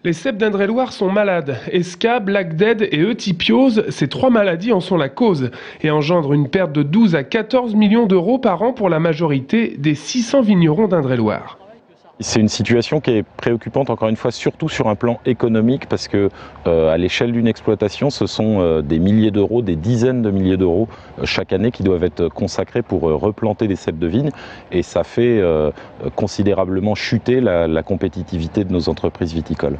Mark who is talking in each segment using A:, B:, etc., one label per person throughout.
A: Les cèpes d'Indre-et-Loire sont malades. Esca, Black Dead et eutypiose, ces trois maladies en sont la cause et engendrent une perte de 12 à 14 millions d'euros par an pour la majorité des 600 vignerons d'Indre-et-Loire.
B: C'est une situation qui est préoccupante, encore une fois, surtout sur un plan économique, parce que à l'échelle d'une exploitation, ce sont des milliers d'euros, des dizaines de milliers d'euros chaque année qui doivent être consacrés pour replanter des cèpes de vigne, et ça fait considérablement chuter la compétitivité de nos entreprises viticoles.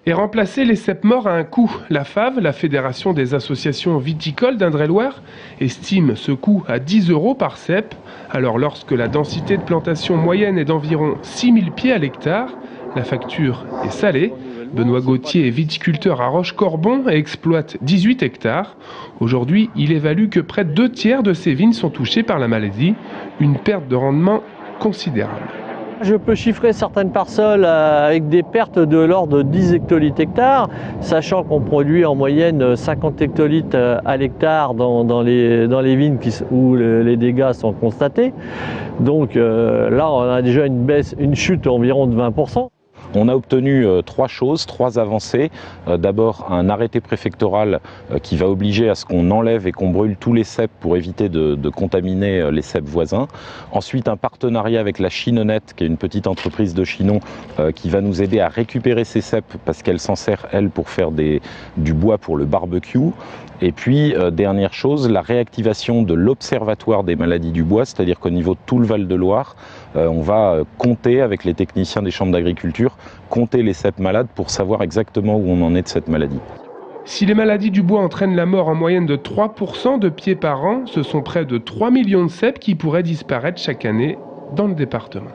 A: Et remplacer les cèpes morts a un coût. La FAV, la Fédération des associations viticoles d'Indre-et-Loire, estime ce coût à 10 euros par cèpe. Alors lorsque la densité de plantation moyenne est d'environ 6000 pieds à l'hectare, la facture est salée. Benoît Gauthier est viticulteur à Roche-Corbon et exploite 18 hectares. Aujourd'hui, il évalue que près de 2/3 de ses vignes sont touchées par la maladie, une perte de rendement considérable.
C: Je peux chiffrer certaines parcelles avec des pertes de l'ordre de 10 hectolitres hectares, sachant qu'on produit en moyenne 50 hectolitres à l'hectare dans les vignes où les dégâts sont constatés. Donc là, on a déjà une chute environ de 20%.
B: On a obtenu trois choses, trois avancées. D'abord, un arrêté préfectoral qui va obliger à ce qu'on enlève et qu'on brûle tous les cèpes pour éviter de contaminer les cèpes voisins. Ensuite, un partenariat avec la Chinonnette, qui est une petite entreprise de Chinon, qui va nous aider à récupérer ces cèpes parce qu'elle s'en sert, elle, pour faire du bois pour le barbecue. Et puis, dernière chose, la réactivation de l'Observatoire des maladies du bois, c'est-à-dire qu'au niveau de tout le Val-de-Loire, on va compter avec les techniciens des chambres d'agriculture, compter les cèpes malades pour savoir exactement où on en est de cette maladie.
A: Si les maladies du bois entraînent la mort en moyenne de 3% de pieds par an, ce sont près de 3 millions de cèpes qui pourraient disparaître chaque année dans le département.